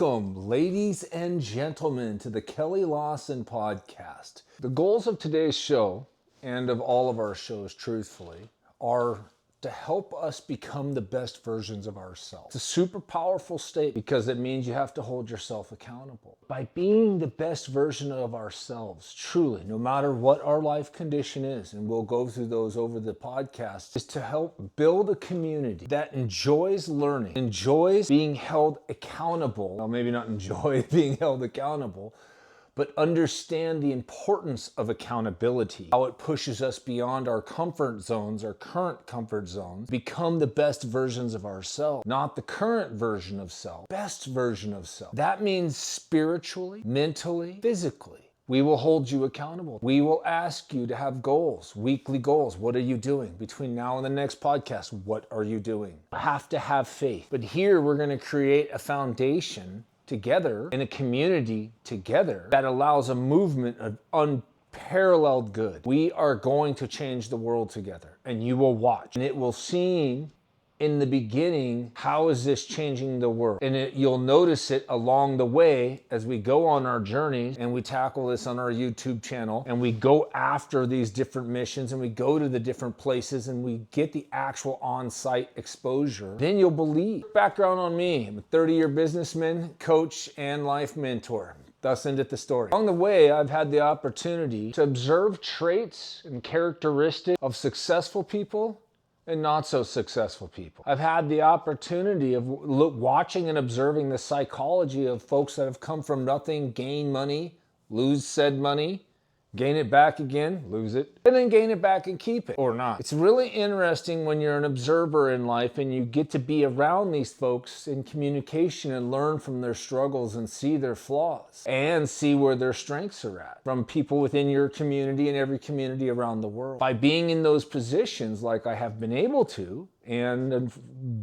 Welcome, ladies and gentlemen, to the Kelly Lawson podcast. The goals of today's show, and of all of our shows, truthfully, are to help us become the best versions of ourselves. It's a super powerful state because it means you have to hold yourself accountable. By being the best version of ourselves, truly, no matter what our life condition is, and we'll go through those over the podcast, is to help build a community that enjoys learning, enjoys being held accountable. Well, maybe not enjoy being held accountable, but understand the importance of accountability, how it pushes us beyond our comfort zones, our current comfort zones, become the best versions of ourselves, not the current version of self, best version of self. That means spiritually, mentally, physically. We will hold you accountable. We will ask you to have goals, weekly goals. What are you doing? Between now and the next podcast, what are you doing? You have to have faith. But here we're going to create a foundation together in a community together that allows a movement of unparalleled good. We are going to change the world together, and you will watch, and it will seem in the beginning, how is this changing the world? And you'll notice it along the way as we go on our journeys and we tackle this on our YouTube channel and we go after these different missions and we go to the different places and we get the actual on-site exposure. Then you'll believe. Background on me, I'm a 30-year businessman, coach, and life mentor. Thus endeth the story. Along the way, I've had the opportunity to observe traits and characteristics of successful people and not so successful people. I've had the opportunity of watching and observing the psychology of folks that have come from nothing, gain money, lose said money, gain it back again, lose it, and then gain it back and keep it, or not. It's really interesting when you're an observer in life and you get to be around these folks in communication and learn from their struggles and see their flaws and see where their strengths are at from people within your community and every community around the world. By being in those positions like I have been able to, and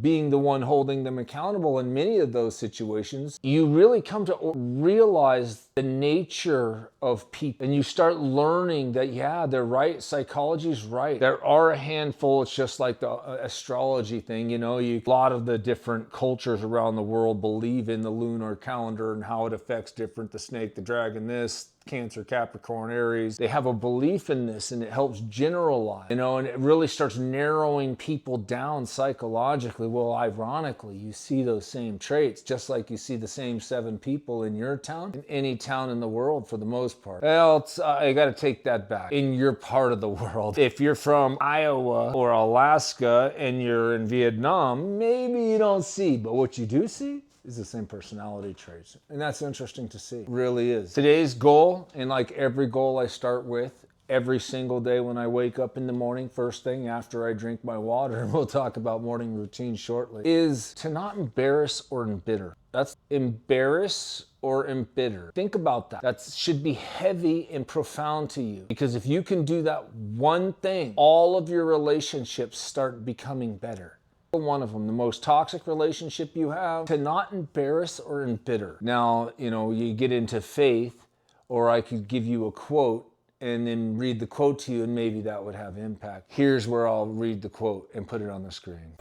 being the one holding them accountable in many of those situations, you really come to realize the nature of people. And you start learning that, yeah, they're right. Psychology's right. There are a handful. It's just like the astrology thing. You know, a lot of the different cultures around the world believe in the lunar calendar and how it affects different, the snake, the dragon, this, Cancer, Capricorn, Aries. They have a belief in this and it helps generalize, and it really starts narrowing people down psychologically. Well, ironically, you see those same traits, just like you see the same 7 people in your town, in any town in the world for the most part. Well, I got to take that back. In your part of the world. If you're from Iowa or Alaska and you're in Vietnam, maybe you don't see, but what you do see is the same personality traits. And that's interesting to see. It really is. Today's goal, and like every goal I start with, every single day when I wake up in the morning, first thing after I drink my water, and we'll talk about morning routine shortly, is to not embarrass or embitter. That's embarrass or embitter. Think about that. That should be heavy and profound to you. Because if you can do that one thing, all of your relationships start becoming better. One of them, the most toxic relationship you have, to not embarrass or embitter. Now, you get into faith, or I could give you a quote and then read the quote to you, and maybe that would have impact. Here's where I'll read the quote and put it on the screen.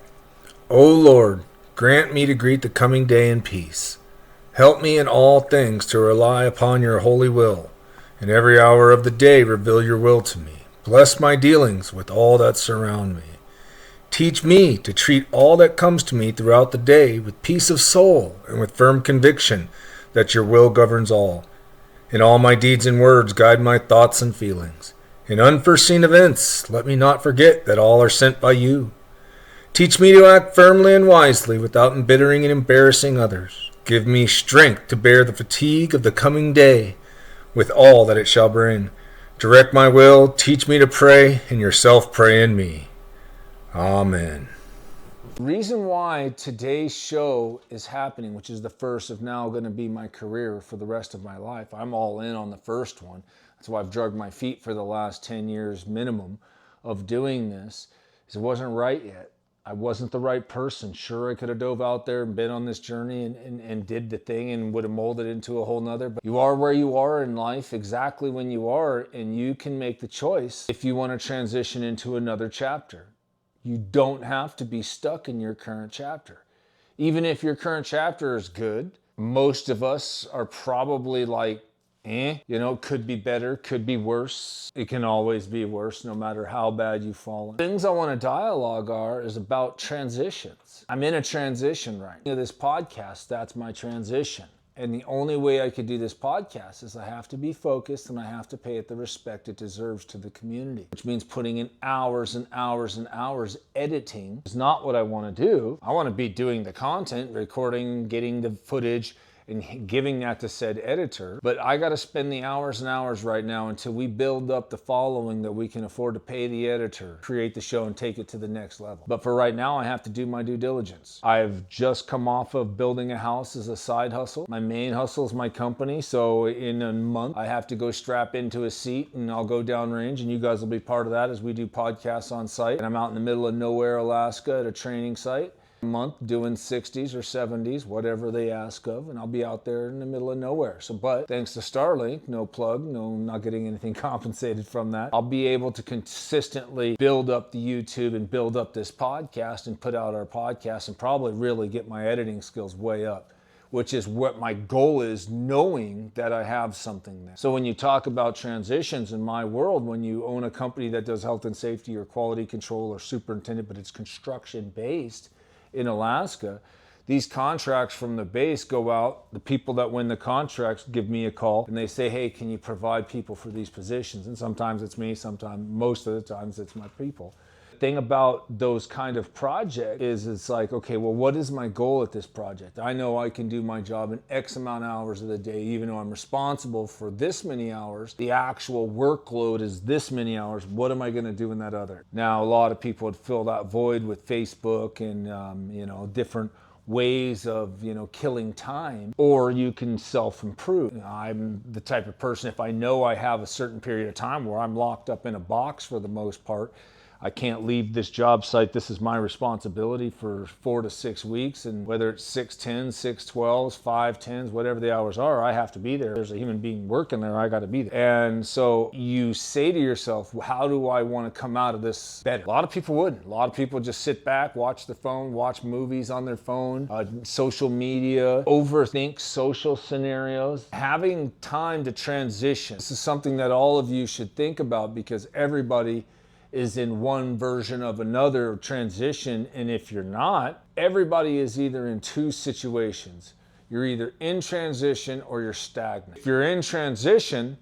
O Lord, grant me to greet the coming day in peace. Help me in all things to rely upon your holy will. In every hour of the day reveal your will to me. Bless my dealings with all that surround me. Teach me to treat all that comes to me throughout the day with peace of soul and with firm conviction that your will governs all. In all my deeds and words, guide my thoughts and feelings. In unforeseen events, let me not forget that all are sent by you. Teach me to act firmly and wisely without embittering and embarrassing others. Give me strength to bear the fatigue of the coming day with all that it shall bring. Direct my will, teach me to pray, and yourself pray in me. Amen. The reason why today's show is happening, which is the first of now going to be my career for the rest of my life, I'm all in on the first one. That's why I've dragged my feet for the last 10 years minimum of doing this, is it wasn't right yet. I wasn't the right person. Sure, I could have dove out there and been on this journey and did the thing and would have molded into a whole nother. But you are where you are in life, exactly when you are, and you can make the choice if you want to transition into another chapter. You don't have to be stuck in your current chapter. Even if your current chapter is good, Most of us are probably like, could be better, could be worse. It can always be worse, no matter how bad you've fallen. Things I want to dialogue is about transitions. I'm in a transition right now. This podcast, that's my transition. And the only way I could do this podcast is I have to be focused and I have to pay it the respect it deserves to the community, which means putting in hours and hours and hours. Editing is not what I want to do. I want to be doing the content, recording, getting the footage, and giving that to said editor. But I got to spend the hours and hours right now until we build up the following that we can afford to pay the editor, create the show, and take it to the next level. But for right now, I have to do my due diligence. I've just come off of building a house as a side hustle. My main hustle is my company. So in a month, I have to go strap into a seat and I'll go downrange, and you guys will be part of that as we do podcasts on site. And I'm out in the middle of nowhere, Alaska at a training site. Month doing 60s or 70s, whatever they ask of, and I'll be out there in the middle of nowhere. But thanks to Starlink, no plug, no, not getting anything compensated from that, I'll be able to consistently build up the YouTube and build up this podcast and put out our podcast and probably really get my editing skills way up, which is what my goal is, knowing that I have something there. So when you talk about transitions in my world, when you own a company that does health and safety or quality control or superintendent, but it's construction based, in Alaska, these contracts from the base go out. The people that win the contracts give me a call and they say, hey, can you provide people for these positions? And sometimes it's me, sometimes, most of the times it's my people. The thing about those kind of projects is it's like, okay, well, what is my goal at this project? I know I can do my job in X amount of hours of the day, even though I'm responsible for this many hours. The actual workload is this many hours. What am I going to do in that other? Now, a lot of people would fill that void with Facebook and, different ways of, killing time, or you can self-improve. I'm the type of person, if I know I have a certain period of time where I'm locked up in a box for the most part, I can't leave this job site. This is my responsibility for 4 to 6 weeks. And whether it's 6 10s, 6 12s, 5 10s, whatever the hours are, I have to be there. There's a human being working there. I got to be there. And so you say to yourself, how do I want to come out of this better? A lot of people wouldn't. A lot of people just sit back, watch the phone, watch movies on their phone, social media, overthink social scenarios. Having time to transition. This is something that all of you should think about, because everybody is in one version of another transition. And if you're not, everybody is either in two situations. You're either in transition or you're stagnant. If you're in transition,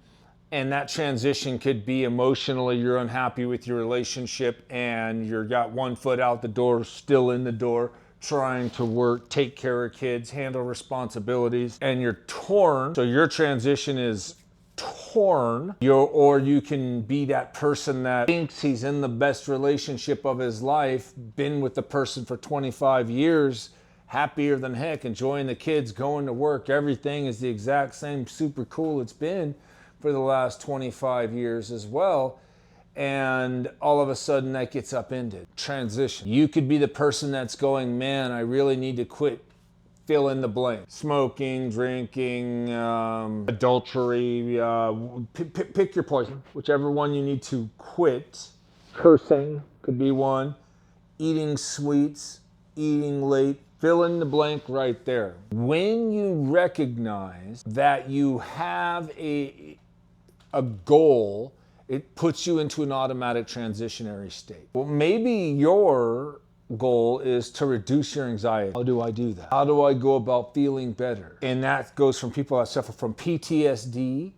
and that transition could be emotionally, you're unhappy with your relationship and you're got one foot out the door, still in the door, trying to work, take care of kids, handle responsibilities, and you're torn. So your transition is torn, or you can be that person that thinks he's in the best relationship of his life, been with the person for 25 years, happier than heck, enjoying the kids, going to work, everything is the exact same, super cool it's been for the last 25 years as well. And all of a sudden that gets upended. Transition. You could be the person that's going, man, I really need to quit, fill in the blank. Smoking, drinking, adultery, pick your poison, whichever one you need to quit. Cursing could be one. Eating sweets, eating late, fill in the blank right there. When you recognize that you have a goal, it puts you into an automatic transitionary state. Well, maybe your goal is to reduce your anxiety. How do I do that? How do I go about feeling better? And that goes from people that suffer from PTSD,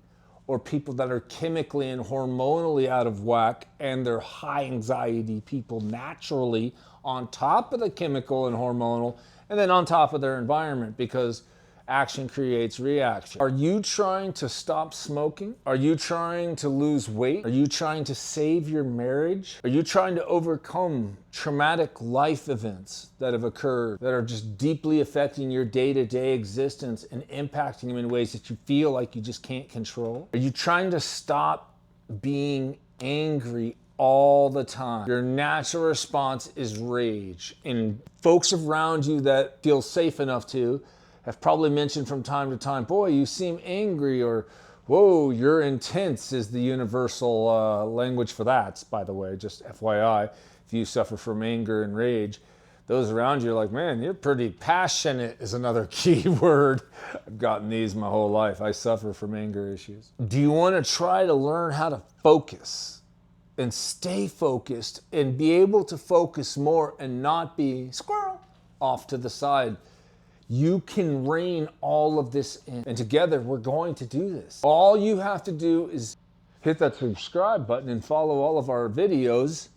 or people that are chemically and hormonally out of whack and they're high anxiety people naturally, on top of the chemical and hormonal, and then on top of their environment, because action creates reaction. Are you trying to stop smoking? Are you trying to lose weight? Are you trying to save your marriage? Are you trying to overcome traumatic life events that have occurred that are just deeply affecting your day-to-day existence and impacting you in ways that you feel like you just can't control? Are you trying to stop being angry all the time? Your natural response is rage. And folks around you that feel safe enough to have probably mentioned from time to time, boy, you seem angry, or whoa, you're intense is the universal language for that, by the way, just FYI, if you suffer from anger and rage. Those around you are like, man, you're pretty passionate is another key word. I've gotten these my whole life. I suffer from anger issues. Do you want to try to learn how to focus and stay focused and be able to focus more and not be squirrel off to the side? You can rein all of this in. And together we're going to do this. All you have to do is hit that subscribe button and follow all of our videos.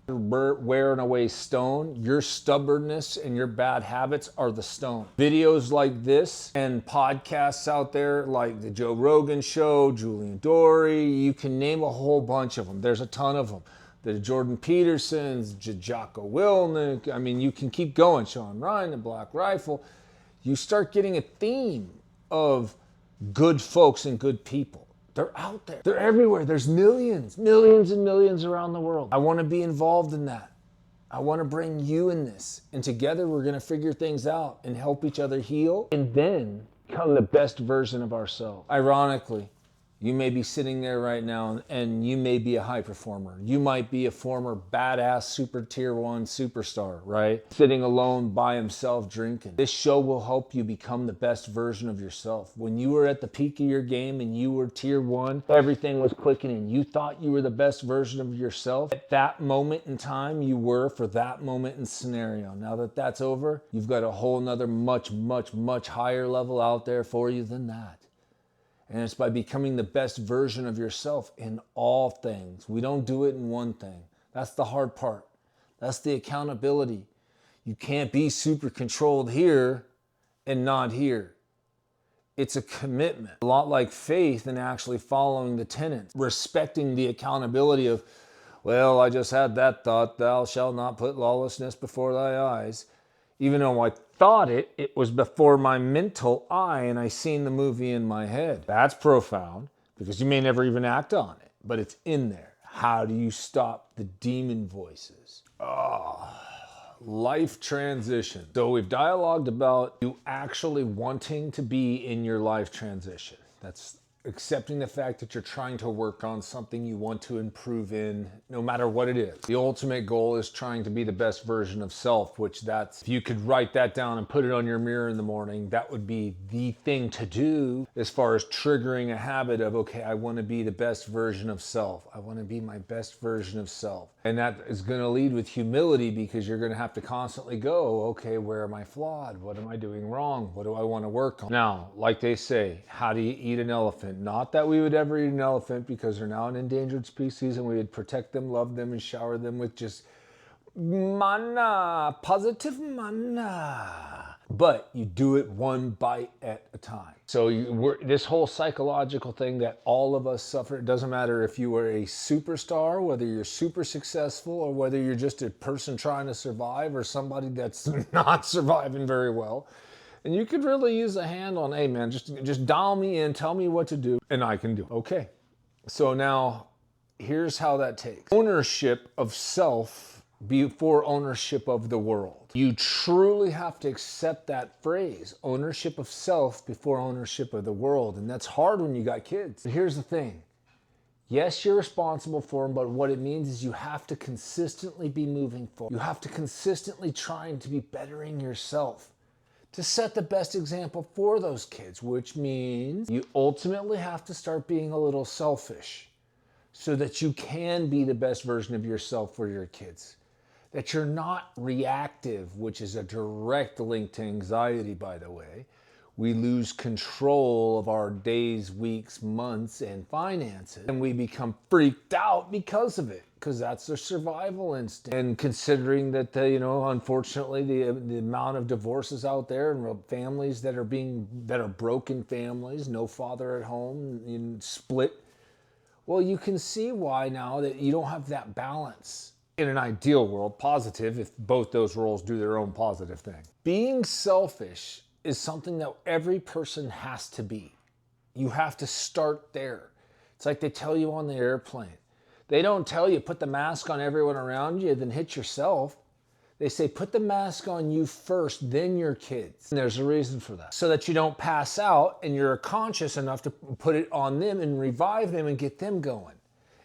Wearing away stone, your stubbornness and your bad habits are the stone. Videos like this and podcasts out there like the Joe Rogan Show, Julian Dory, you can name a whole bunch of them. There's a ton of them. The Jordan Petersons, Jocko Willink, I mean, you can keep going. Sean Ryan, the Black Rifle. You start getting a theme of good folks and good people. They're out there. They're everywhere. There's millions and millions around the world. I want to be involved in that. I want to bring you in this. And together we're going to figure things out and help each other heal and then become the best version of ourselves. Ironically, you may be sitting there right now and you may be a high performer. You might be a former badass super tier 1 superstar, right? Sitting alone by himself drinking. This show will help you become the best version of yourself. When you were at the peak of your game and you were tier 1, everything was clicking and you thought you were the best version of yourself. At that moment in time, you were for that moment and scenario. Now that that's over, you've got a whole nother much higher level out there for you than that. And it's by becoming the best version of yourself in all things. We don't do it in one thing. That's the hard part. That's the accountability. You can't be super controlled here and not here. It's a commitment. A lot like faith and actually following the tenets. Respecting the accountability of, well, I just had that thought, thou shalt not put lawlessness before thy eyes. Even though I thought it was before my mental eye and I seen the movie in my head. That's profound because you may never even act on it, but it's in there. How do you stop the demon voices? Life transition. So we've dialogued about you actually wanting to be in your life transition. That's accepting the fact that you're trying to work on something you want to improve in, no matter what it is. The ultimate goal is trying to be the best version of self, which that's, if you could write that down and put it on your mirror in the morning, that would be the thing to do as far as triggering a habit of, okay, I want to be the best version of self. I want to be my best version of self. And that is going to lead with humility because you're going to have to constantly go, okay, where am I flawed? What am I doing wrong? What do I want to work on? Now, like they say, how do you eat an elephant? Not that we would ever eat an elephant because they're now an endangered species and we would protect them, love them, and shower them with just manna, positive manna. But you do it one bite at a time. So this whole psychological thing that all of us suffer, it doesn't matter if you are a superstar, whether you're super successful, or whether you're just a person trying to survive or somebody that's not surviving very well. And you could really use a hand on, hey man, just dial me in, tell me what to do, and I can do it. Okay, so now here's how that takes. Ownership of self before ownership of the world. You truly have to accept that phrase, ownership of self before ownership of the world. And that's hard when you got kids. But here's the thing. Yes, you're responsible for them, but what it means is you have to consistently be moving forward. You have to consistently trying to be bettering yourself, to set the best example for those kids, which means you ultimately have to start being a little selfish so that you can be the best version of yourself for your kids. That you're not reactive, which is a direct link to anxiety, by the way. We lose control of our days, weeks, months, and finances, and we become freaked out because of it, because that's their survival instinct. And considering that, unfortunately, the amount of divorces out there and families that are broken families, no father at home, split. Well, you can see why now that you don't have that balance. In an ideal world, positive, if both those roles do their own positive thing. Being selfish is something that every person has to be. You have to start there. It's like they tell you on the airplane. They don't tell you put the mask on everyone around you, then hit yourself. They say put the mask on you first, then your kids. And there's a reason for that. So that you don't pass out and you're conscious enough to put it on them and revive them and get them going.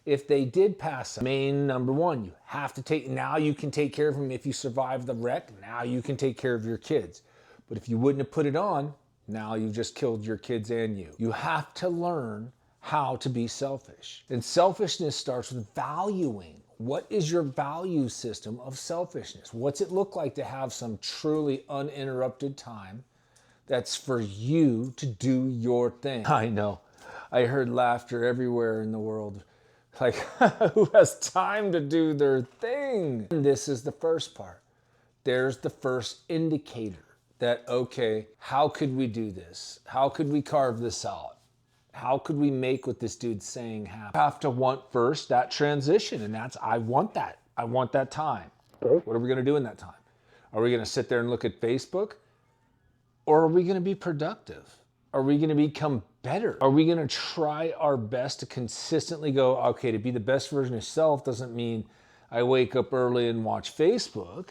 if they did pass out. Main number one, you have to take, now you can take care of them. If you survive the wreck, now you can take care of your kids. But if you wouldn't have put it on, now you've just killed your kids and you. You have to learn how to be selfish. And selfishness starts with valuing. What is your value system of selfishness? What's it look like to have some truly uninterrupted time that's for you to do your thing? I know. I heard laughter everywhere in the world. Like, who has time to do their thing? And this is the first part. There's the first indicator that, okay, how could we do this? How could we carve this out? How could we make what this dude's saying happen? You have to want first that transition, and that's, I want that. I want that time. What are we gonna do in that time? Are we gonna sit there and look at Facebook? Or are we gonna be productive? Are we gonna become better? Are we gonna try our best to consistently go, okay, to be the best version of self doesn't mean I wake up early and watch Facebook.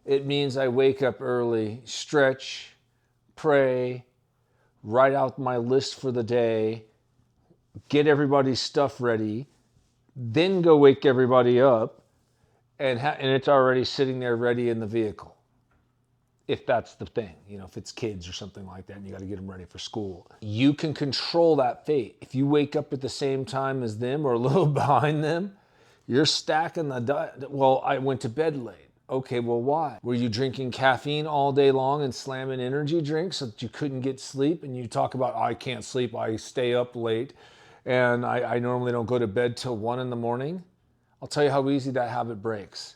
It means I wake up early, stretch, pray, write out my list for the day, get everybody's stuff ready, then go wake everybody up, and it's already sitting there ready in the vehicle. If that's the thing, you know, if it's kids or something like that and you got to get them ready for school. You can control that fate. If you wake up at the same time as them or a little behind them, you're stacking the diet. Well, I went to bed late. Okay, well, why? Were you drinking caffeine all day long and slamming energy drinks so that you couldn't get sleep? And you talk about, I can't sleep, I stay up late, and I normally don't go to bed till 1 in the morning. I'll tell you how easy that habit breaks.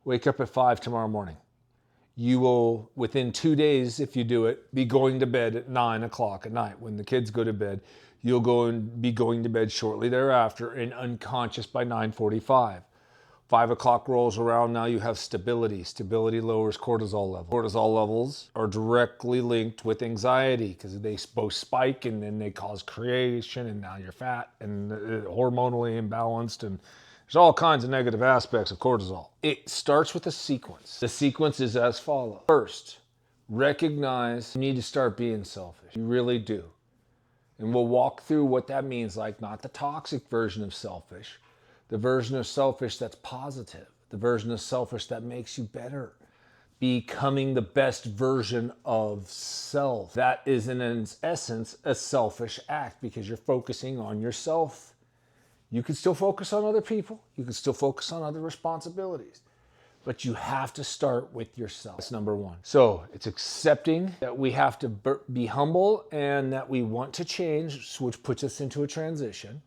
Wake up at 5 tomorrow morning. You will, within 2 days, if you do it, be going to bed at 9 o'clock at night. When the kids go to bed, you'll go and be going to bed shortly thereafter and unconscious by 9:45. 5 o'clock rolls around, now you have stability. Stability lowers cortisol levels. Cortisol levels are directly linked with anxiety because they both spike and then they cause creation, and now you're fat and hormonally imbalanced, and there's all kinds of negative aspects of cortisol. It starts with a sequence. The sequence is as follows. First, recognize you need to start being selfish. You really do. And we'll walk through what that means, like not the toxic version of selfish, the version of selfish that's positive, the version of selfish that makes you better, becoming the best version of self. That is in essence a selfish act because you're focusing on yourself. You can still focus on other people, you can still focus on other responsibilities, but you have to start with yourself. That's number one. So it's accepting that we have to be humble and that we want to change, which puts us into a transition.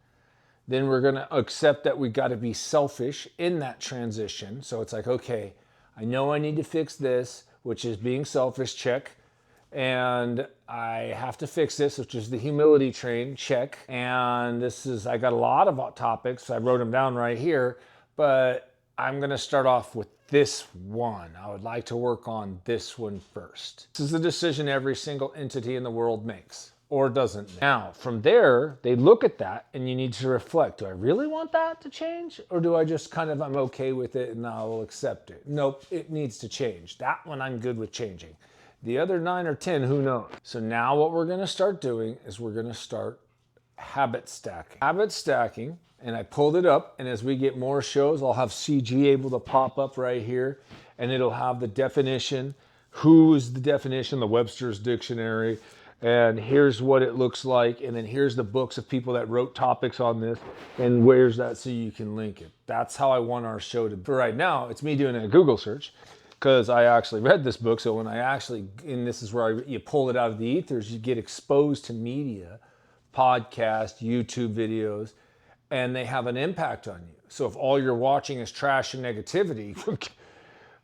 Then we're going to accept that we got to be selfish in that transition. So it's like, okay, I know I need to fix this, which is being selfish, check. And I have to fix this, which is the humility train, check. And this is, I got a lot of topics. I wrote them down right here, but I'm going to start off with this one. I would like to work on this one first. This is a decision every single entity in the world makes. Or doesn't. Now, from there, they look at that and you need to reflect. Do I really want that to change? Or do I just kind of, I'm okay with it and I'll accept it? Nope, it needs to change. That one I'm good with changing. The other 9 or 10, who knows? So now what we're gonna start doing is we're gonna start habit stacking. Habit stacking, and I pulled it up, and as we get more shows, I'll have CG able to pop up right here, and it'll have the definition. Who is the definition? The Webster's Dictionary. And here's what it looks like, and then here's the books of people that wrote topics on this, and where's that so you can link it. That's how I want our show to be. For right now, it's me doing a Google search, because I actually read this book, so when I actually, and this is where you pull it out of the ethers, you get exposed to media, podcasts, YouTube videos, and they have an impact on you. So if all you're watching is trash and negativity,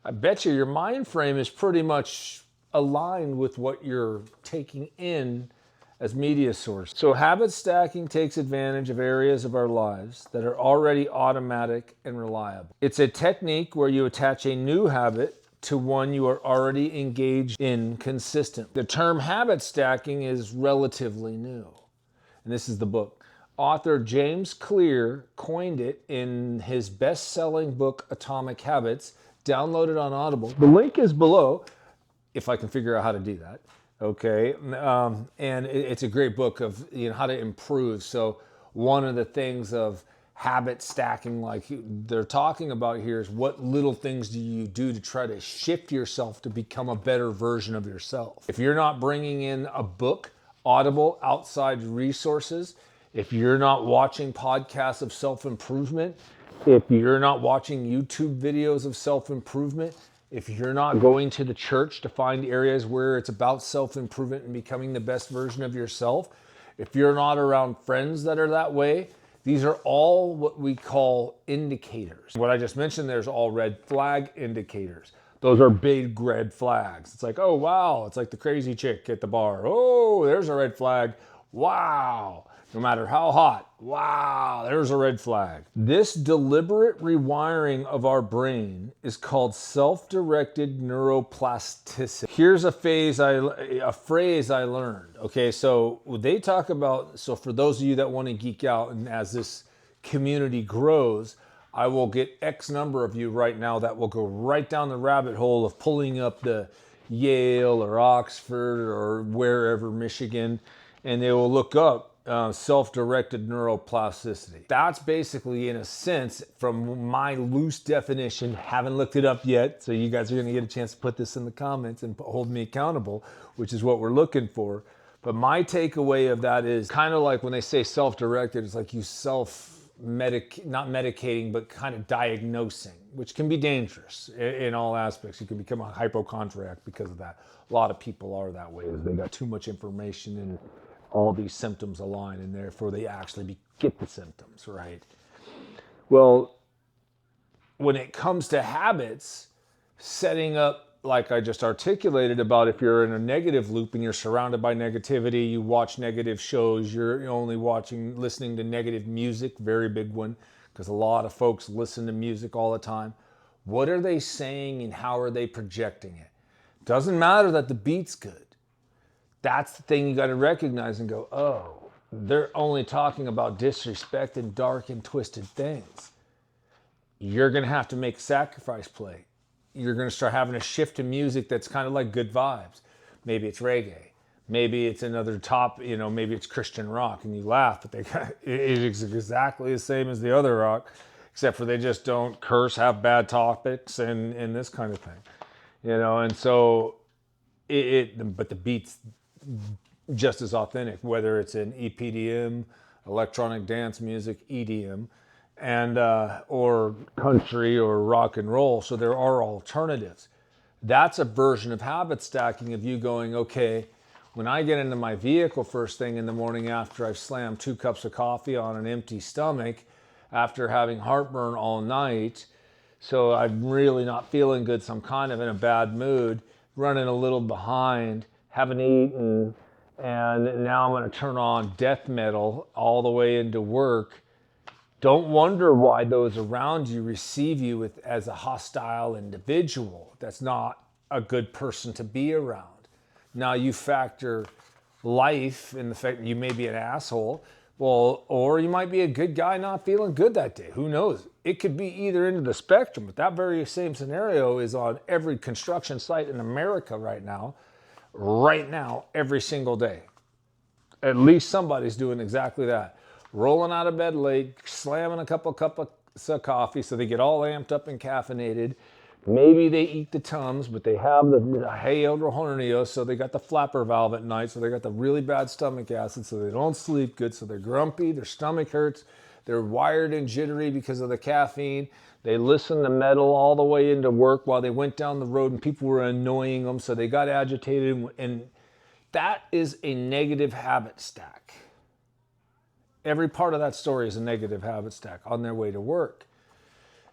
I bet you your mind frame is pretty much aligned with what you're taking in as media source. So habit stacking takes advantage of areas of our lives that are already automatic and reliable. It's a technique where you attach a new habit to one you are already engaged in consistently. The term habit stacking is relatively new. And this is the book. Author James Clear coined it in his best-selling book, Atomic Habits, downloaded on Audible. The link is below, if I can figure out how to do that, okay? And it's a great book of how to improve. So one of the things of habit stacking like they're talking about here is what little things do you do to try to shift yourself to become a better version of yourself. If you're not bringing in a book, audible, outside resources, if you're not watching podcasts of self-improvement, if you're not watching YouTube videos of self-improvement, if you're not going to the church to find areas where it's about self-improvement and becoming the best version of yourself, if you're not around friends that are that way, these are all what we call indicators. What I just mentioned, there's all red flag indicators. Those are big red flags. It's like, oh, wow. It's like the crazy chick at the bar. Oh, there's a red flag. Wow. No matter how hot, wow, there's a red flag. This deliberate rewiring of our brain is called self-directed neuroplasticity. Here's a phrase I learned. Okay, so they talk about, so for those of you that want to geek out, and as this community grows, I will get X number of you right now that will go right down the rabbit hole of pulling up the Yale or Oxford or wherever, Michigan, and they will look up self-directed neuroplasticity. That's basically, in a sense, from my loose definition, haven't looked it up yet, so you guys are going to get a chance to put this in the comments and hold me accountable, which is what we're looking for. But my takeaway of that is kind of like when they say self-directed, it's like you not medicating, but kind of diagnosing, which can be dangerous in all aspects. You can become a hypochondriac because of that. A lot of people are that way. They got too much information and all these symptoms align, and therefore they actually get the symptoms, right? Well, when it comes to habits, setting up, like I just articulated about if you're in a negative loop and you're surrounded by negativity, you watch negative shows, you're only listening to negative music, very big one, because a lot of folks listen to music all the time. What are they saying and how are they projecting it? Doesn't matter that the beat's good. That's the thing you got to recognize and go, oh, they're only talking about disrespect and dark and twisted things. You're going to have to make a sacrifice play. You're going to start having a shift to music that's kind of like good vibes. Maybe it's reggae. Maybe it's another maybe it's Christian rock, and you laugh, but it is exactly the same as the other rock, except for they just don't curse, have bad topics, and this kind of thing. And so but the beats just as authentic, whether it's in EPDM, electronic dance music, EDM, and or country or rock and roll. So there are alternatives. That's a version of habit stacking of you going, okay, when I get into my vehicle first thing in the morning after I've slammed 2 cups of coffee on an empty stomach, after having heartburn all night, so I'm really not feeling good, so I'm kind of in a bad mood, running a little behind, haven't eaten, and now I'm going to turn on death metal all the way into work. Don't wonder why those around you receive you as a hostile individual. That's not a good person to be around. Now you factor life in the fact that you may be an asshole, well, or you might be a good guy not feeling good that day. Who knows? It could be either end of the spectrum, but that very same scenario is on every construction site in America right now, every single day. At least somebody's doing exactly that. Rolling out of bed late, slamming a couple cups of coffee so they get all amped up and caffeinated. Maybe they eat the Tums, but they have the hyaluronium, so they got the flapper valve at night, so they got the really bad stomach acid, so they don't sleep good, so they're grumpy, their stomach hurts, they're wired and jittery because of the caffeine. They listened to metal all the way into work while they went down the road and people were annoying them, so they got agitated, and that is a negative habit stack. Every part of that story is a negative habit stack on their way to work.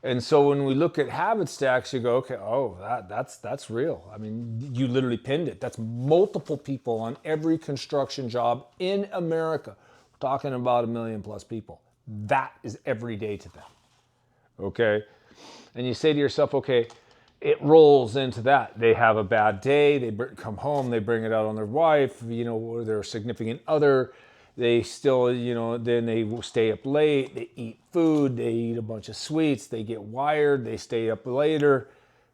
And so when we look at habit stacks, you go, okay, oh, that's real. I mean, you literally pinned it. That's multiple people on every construction job in America. We're talking about 1 million plus people. That is every day to them. Okay? And you say to yourself, okay, it rolls into that. They have a bad day. They come home. They bring it out on their wife, or their significant other. They still, then they will stay up late, they eat food, they eat a bunch of sweets, they get wired, they stay up later,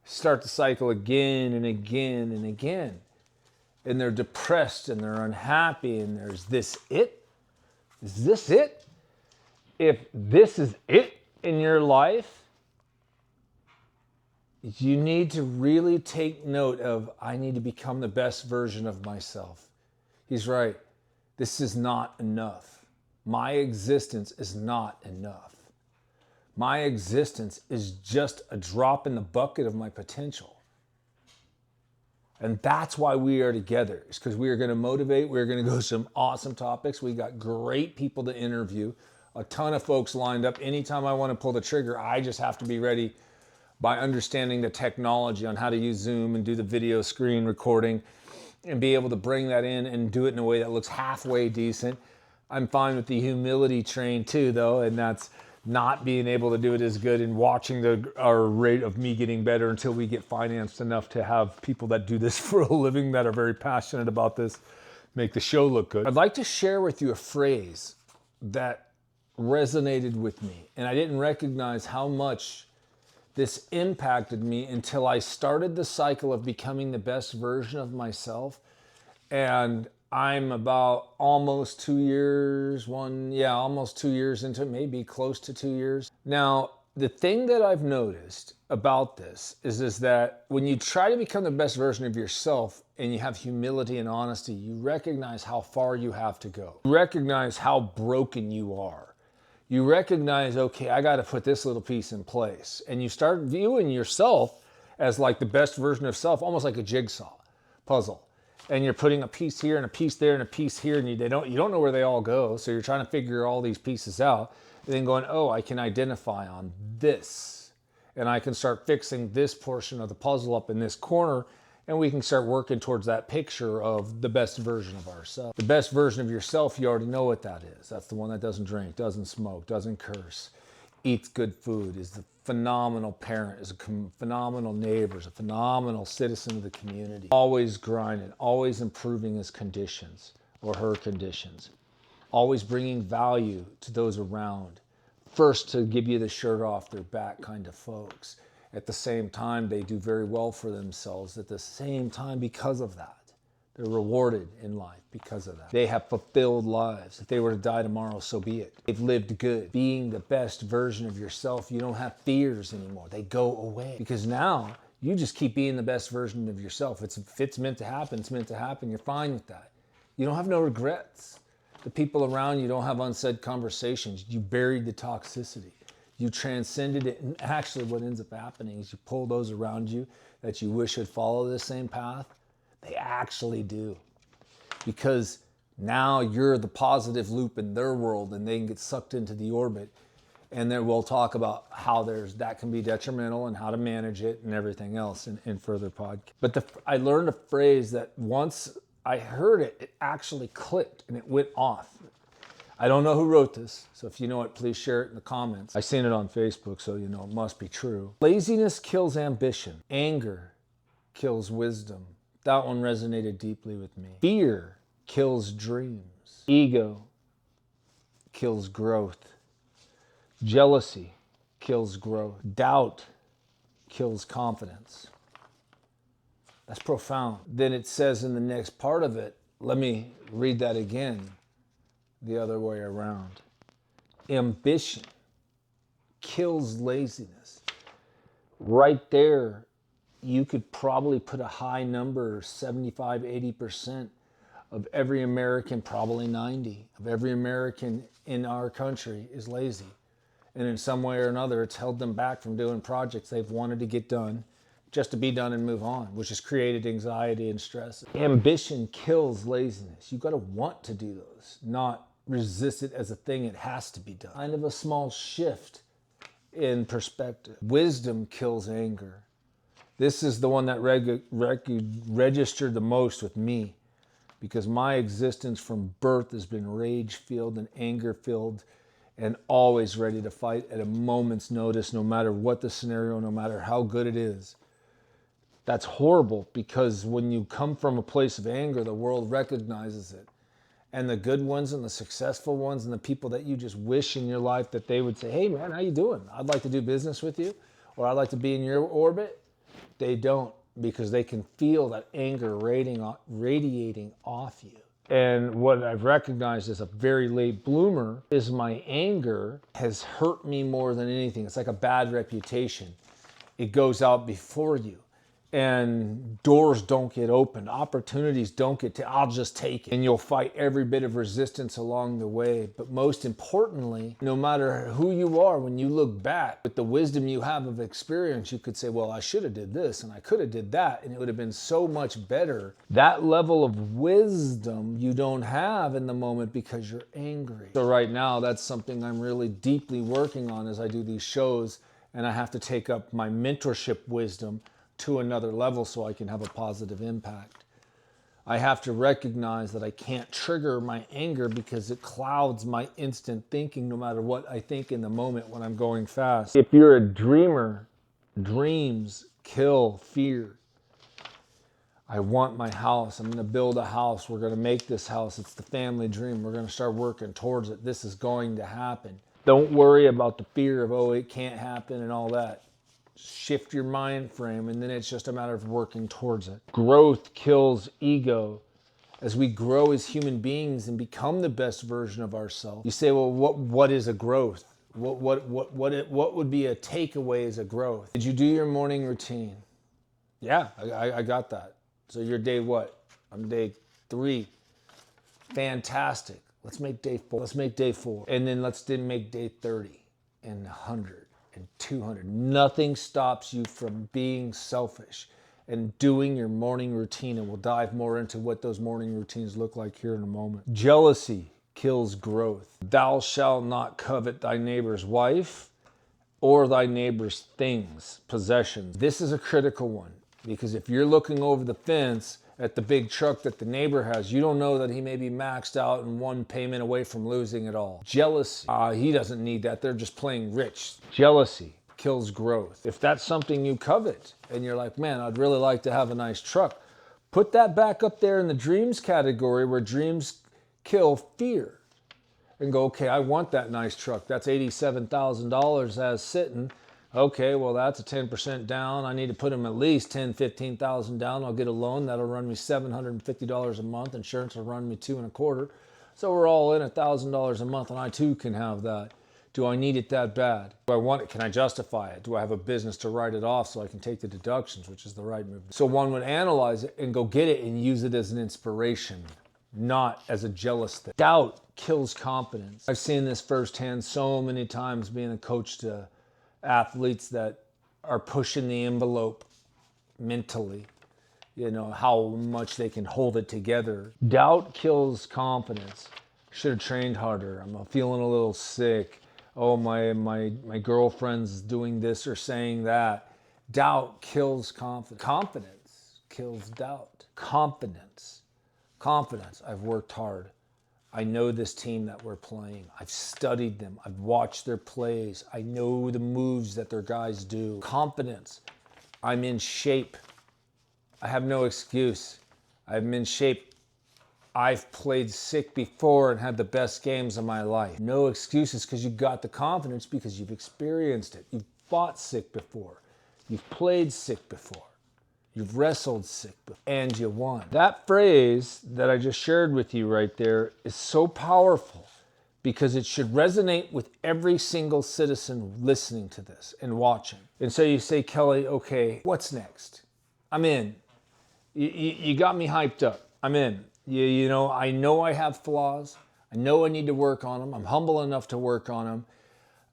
start the cycle again and again and again. And they're depressed and they're unhappy and there's this it? Is this it? if this is it in your life, you need to really take note of, I need to become the best version of myself. He's right. This is not enough. My existence is not enough. My existence is just a drop in the bucket of my potential. And that's why we are together. It's because we are going to motivate. We're going to go some awesome topics. We got great people to interview. A ton of folks lined up. Anytime I want to pull the trigger, I just have to be ready by understanding the technology on how to use Zoom and do the video screen recording and be able to bring that in and do it in a way that looks halfway decent. I'm fine with the humility train too, though, and that's not being able to do it as good and watching our rate of me getting better until we get financed enough to have people that do this for a living that are very passionate about this make the show look good. I'd like to share with you a phrase that resonated with me, and I didn't recognize how much this impacted me until I started the cycle of becoming the best version of myself. And I'm about almost 2 years, almost 2 years into it, maybe close to 2 years. Now, the thing that I've noticed about this is that when you try to become the best version of yourself and you have humility and honesty, you recognize how far you have to go. You recognize how broken you are. You recognize, okay, I got to put this little piece in place. And you start viewing yourself as like the best version of self, almost like a jigsaw puzzle. And you're putting a piece here and a piece there and a piece here, and you don't know where they all go. So you're trying to figure all these pieces out, and then going, oh, I can identify on this, and I can start fixing this portion of the puzzle up in this corner, and we can start working towards that picture of the best version of ourselves. The best version of yourself, you already know what that is. That's the one that doesn't drink, doesn't smoke, doesn't curse, eats good food, is the phenomenal parent, is a phenomenal neighbor, is a phenomenal citizen of the community. Always grinding, always improving his conditions or her conditions. Always bringing value to those around. First to give you the shirt off their back kind of folks. At the same time, they do very well for themselves. At the same time, because of that, they're rewarded in life because of that. They have fulfilled lives. If they were to die tomorrow, so be it. They've lived good. Being the best version of yourself, you don't have fears anymore. They go away. Because now, you just keep being the best version of yourself. If it's meant to happen, it's meant to happen. You're fine with that. You don't have no regrets. The people around you don't have unsaid conversations. You buried the toxicity. You transcended it, and actually what ends up happening is you pull those around you that you wish had followed the same path. They actually do. Because now you're the positive loop in their world, and they can get sucked into the orbit. And then we'll talk about how that can be detrimental and how to manage it and everything else in further podcasts. But I learned a phrase that once I heard it, it actually clicked and it went off. I don't know who wrote this, so if you know it, please share it in the comments. I seen it on Facebook, so you know it must be true. Laziness kills ambition. Anger kills wisdom. That one resonated deeply with me. Fear kills dreams. Ego kills growth. Jealousy kills growth. Doubt kills confidence. That's profound. Then it says in the next part of it, let me read that again. The other way around. Ambition kills laziness. Right there, you could probably put a high number, 75, 80% of every American, probably 90, of every American in our country is lazy. And in some way or another, it's held them back from doing projects they've wanted to get done just to be done and move on, which has created anxiety and stress. Ambition kills laziness. You've got to want to do those, not resist it as a thing it has to be done. Kind of a small shift in perspective. Wisdom kills anger. This is the one that registered the most with me, because my existence from birth has been rage-filled and anger-filled and always ready to fight at a moment's notice, no matter what the scenario, no matter how good it is. That's horrible, because when you come from a place of anger, the world recognizes it. And the good ones and the successful ones and the people that you just wish in your life that they would say, hey man, how you doing? I'd like to do business with you, or I'd like to be in your orbit. They don't, because they can feel that anger radiating off you. And what I've recognized as a very late bloomer is my anger has hurt me more than anything. It's like a bad reputation. It goes out before you. And doors don't get opened. Opportunities don't get to, I'll just take it. And you'll fight every bit of resistance along the way. But most importantly, no matter who you are, when you look back with the wisdom you have of experience, you could say, well, I should have did this and I could have did that, and it would have been so much better. That level of wisdom you don't have in the moment because you're angry. So right now, that's something I'm really deeply working on as I do these shows, and I have to take up my mentorship wisdom to another level so I can have a positive impact. I have to recognize that I can't trigger my anger because it clouds my instant thinking no matter what I think in the moment when I'm going fast. If you're a dreamer, dreams kill fear. I want my house. I'm going to build a house. We're going to make this house. It's the family dream. We're going to start working towards it. This is going to happen. Don't worry about the fear of, oh, it can't happen and all that. Shift your mind frame, and then it's just a matter of working towards it. Growth kills ego. As we grow as human beings and become the best version of ourselves, you say, well, what is a growth? What would be a takeaway as a growth? Did you do your morning routine? Yeah, I got that. So you're day what? I'm day 3. Fantastic. Let's make day 4. Let's make day 4. And then let's make day 30 and 100. And 200. Nothing stops you from being selfish and doing your morning routine. And we'll dive more into what those morning routines look like here in a moment. Jealousy kills growth. Thou shalt not covet thy neighbor's wife or thy neighbor's things, possessions. This is a critical one because if you're looking over the fence at the big truck that the neighbor has, you don't know that he may be maxed out and one payment away from losing it all. Jealousy, he doesn't need that. They're just playing rich. Jealousy kills growth. If that's something you covet and you're like, man, I'd really like to have a nice truck, put that back up there in the dreams category where dreams kill fear and go, okay, I want that nice truck. That's $87,000 as sitting. Okay, well, that's a 10% down. I need to put them at least $10,000, $15,000 down. I'll get a loan. That'll run me $750 a month. Insurance will run me $225. So we're all in $1,000 a month, and I too can have that. Do I need it that bad? Do I want it? Can I justify it? Do I have a business to write it off so I can take the deductions, which is the right move? So one would analyze it and go get it and use it as an inspiration, not as a jealous thing. Doubt kills confidence. I've seen this firsthand so many times being a coach to athletes that are pushing the envelope mentally, you know, how much they can hold it together. Doubt kills confidence. Should have trained harder. I'm feeling a little sick. Oh, my girlfriend's doing this or saying that. Doubt kills confidence. Confidence kills doubt. Confidence. I've worked hard. I know this team that we're playing. I've studied them. I've watched their plays. I know the moves that their guys do. Confidence. I'm in shape. I have no excuse. I'm in shape. I've played sick before and had the best games of my life. No excuses because you got the confidence because you've experienced it. You've fought sick before. You've played sick before. You've wrestled sick before, and you won. That phrase that I just shared with you right there is so powerful because it should resonate with every single citizen listening to this and watching. And so you say, Kelly, okay, what's next? I'm in. You got me hyped up. I'm in. You know I have flaws. I know I need to work on them. I'm humble enough to work on them.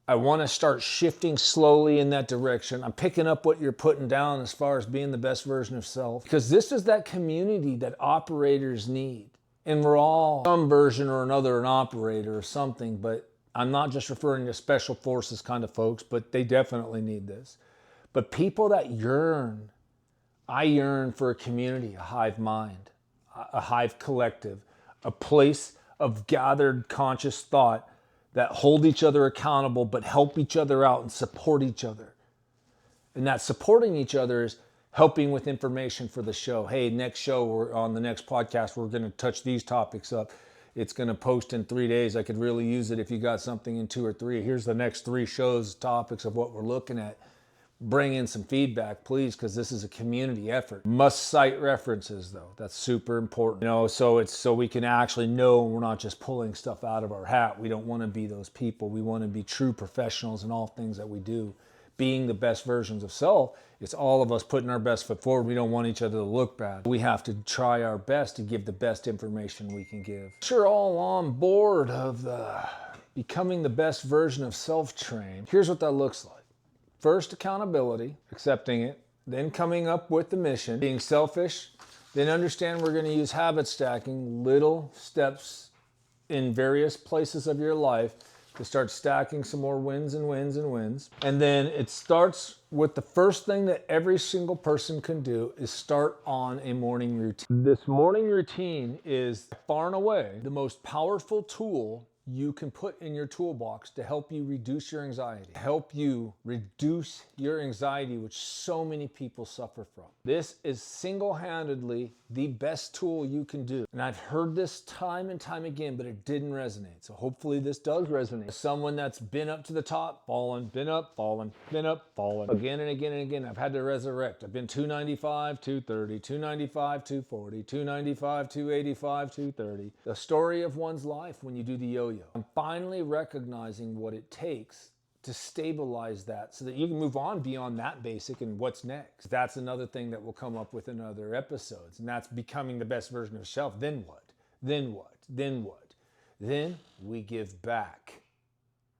I want to start shifting slowly in that direction. I'm picking up what you're putting down as far as being the best version of self. Because this is that community that operators need. And we're all some version or another an operator or something, but I'm not just referring to special forces kind of folks, but they definitely need this. But people that yearn, I yearn for a community, a hive mind, a hive collective, a place of gathered conscious thought that hold each other accountable, but help each other out and support each other. And that supporting each other is helping with information for the show. Hey, next show, or on the next podcast, we're going to touch these topics up. It's going to post in 3 days. I could really use it if you got something in 2 or 3. Here's the next 3 shows, topics of what we're looking at. bring in some feedback, please, because this is a community effort. Must cite references, though. That's super important. So we can actually know we're not just pulling stuff out of our hat. We don't want to be those people. We want to be true professionals in all things that we do. Being the best versions of self, it's all of us putting our best foot forward. We don't want each other to look bad. We have to try our best to give the best information we can give. Sure, all on board of the becoming the best version of self train. Here's what that looks like. First, accountability, accepting it, then coming up with the mission, being selfish, then understand we're going to use habit stacking, little steps in various places of your life to start stacking some more wins and wins and wins. And then it starts with the first thing that every single person can do is start on a morning routine. This morning routine is far and away the most powerful tool you can put in your toolbox to help you reduce your anxiety, which so many people suffer from. This is single-handedly the best tool you can do. And I've heard this time and time again, but it didn't resonate. So hopefully this does resonate. As someone that's been up to the top, fallen, been up, fallen, been up, fallen, again and again and again. I've had to resurrect. I've been 295, 230, 295, 240, 295, 285, 230. The story of one's life when you do the yo-yo. I'm finally recognizing what it takes to stabilize that so that you can move on beyond that basic and what's next. That's another thing that will come up with in other episodes, and that's becoming the best version of yourself. Then what? Then what? Then what? Then we give back.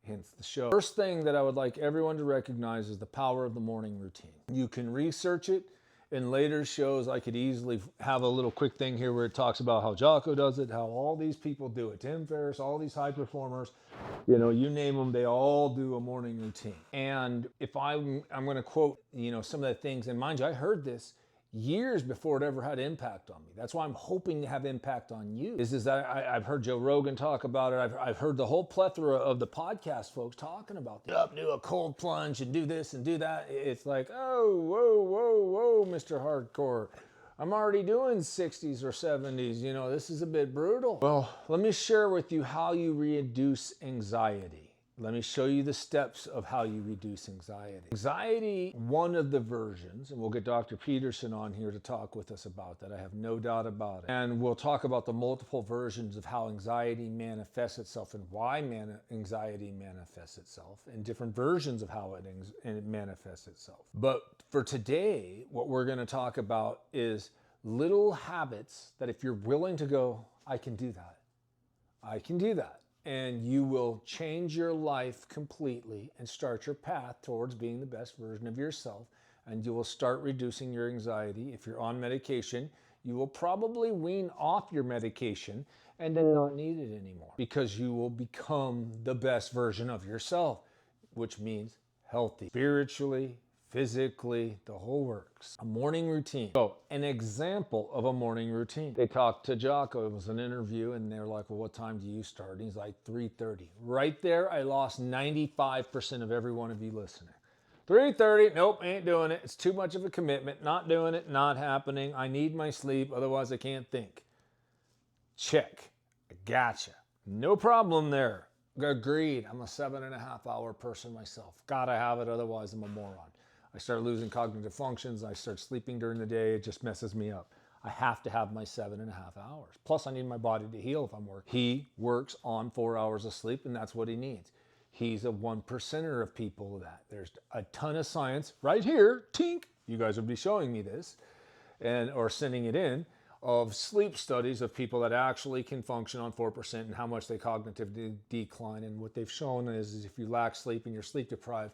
Hence the show. First thing that I would like everyone to recognize is the power of the morning routine. You can research it. In later shows, I could easily have a little quick thing here where it talks about how Jocko does it, how all these people do it. Tim Ferriss, all these high performers, you name them, they all do a morning routine. And if I'm going to quote, some of the things, and mind you, I heard this years before it ever had impact on me. That's why I'm hoping to have impact on you. I've heard Joe Rogan talk about it. I've heard the whole plethora of the podcast folks talking about this. Do a cold plunge and do this and do that. It's like, oh, whoa, Mr. Hardcore. I'm already doing 60s or 70s. This is a bit brutal. Well, let me share with you how you reduce anxiety. Let me show you the steps of how you reduce anxiety. Anxiety, one of the versions, and we'll get Dr. Peterson on here to talk with us about that. I have no doubt about it. And we'll talk about the multiple versions of how anxiety manifests itself and why anxiety manifests itself and different versions of how it manifests itself. But for today, what we're going to talk about is little habits that if you're willing to go, I can do that. I can do that. And you will change your life completely and start your path towards being the best version of yourself. And you will start reducing your anxiety. If you're on medication, you will probably wean off your medication and then not need it anymore because you will become the best version of yourself, which means healthy, spiritually, physically, the whole works. A morning routine. So an example of a morning routine. They talked to Jocko. It was an interview and they're like, well, what time do you start? And he's like, 3:30. Right there, I lost 95% of every one of you listening. 3:30, nope, ain't doing it. It's too much of a commitment. Not doing it, not happening. I need my sleep, otherwise I can't think. Check. I gotcha. No problem there. Agreed. I'm a 7.5 hour person myself. Gotta have it, otherwise I'm a moron. I start losing cognitive functions. I start sleeping during the day. It just messes me up. I have to have my 7.5 hours. Plus, I need my body to heal if I'm working. He works on 4 hours of sleep, and that's what he needs. He's a 1%er of people that. There's a ton of science right here. Tink. You guys will be showing me this or sending it in of sleep studies of people that actually can function on 4% and how much they cognitively decline. And what they've shown is if you lack sleep and you're sleep deprived,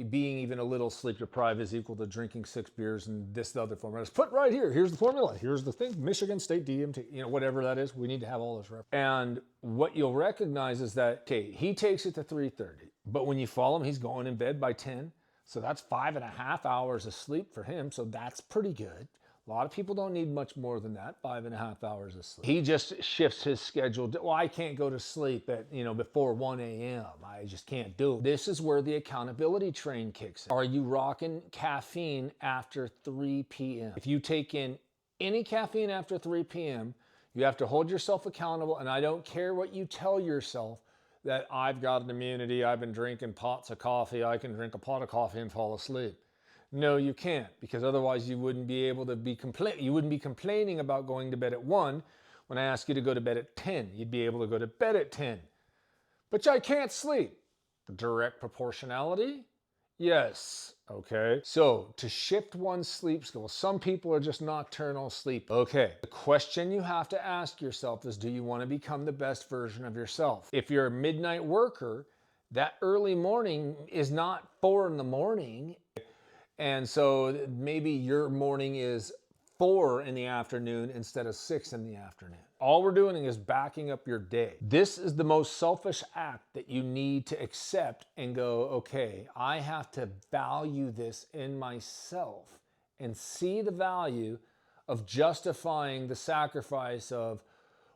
being even a little sleep deprived is equal to drinking 6 beers and the other formula. It's put right here. Here's the formula. Here's the thing. Michigan State DMT, whatever that is. We need to have all this reference. And what you'll recognize is that, okay, he takes it to 3:30, but when you follow him, he's going in bed by 10. So that's 5.5 hours of sleep for him. So that's pretty good. A lot of people don't need much more than that, 5.5 hours of sleep. He just shifts his schedule. Well, I can't go to sleep at, before 1 a.m. I just can't do it. This is where the accountability train kicks in. Are you rocking caffeine after 3 p.m.? If you take in any caffeine after 3 p.m., you have to hold yourself accountable, and I don't care what you tell yourself that I've got an immunity, I've been drinking pots of coffee, I can drink a pot of coffee and fall asleep. No, you can't, because otherwise you wouldn't be able to be you wouldn't be complaining about going to bed at 1 when I ask you to go to bed at 10. You'd be able to go to bed at 10. But I can't sleep. Direct proportionality? Yes. Okay. So to shift one's sleep schedule, some people are just nocturnal sleep. Okay. The question you have to ask yourself is, do you want to become the best version of yourself? If you're a midnight worker, that early morning is not 4 in the morning. And so maybe your morning is 4 in the afternoon instead of 6 in the afternoon. All we're doing is backing up your day. This is the most selfish act that you need to accept and go, okay, I have to value this in myself and see the value of justifying the sacrifice of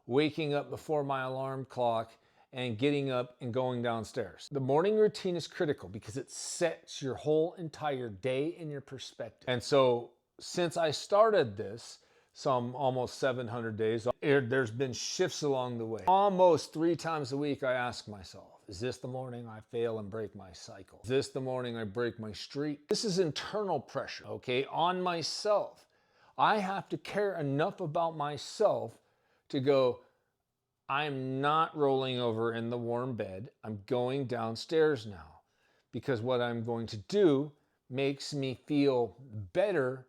waking up before my alarm clock and getting up and going downstairs. The morning routine is critical because it sets your whole entire day in your perspective. And so since I started this, some almost 700 days, there's been shifts along the way. Almost 3 times a week I ask myself, is this the morning I fail and break my cycle? Is this the morning I break my streak? This is internal pressure, okay, on myself. I have to care enough about myself to go, I'm not rolling over in the warm bed. I'm going downstairs now, because what I'm going to do makes me feel better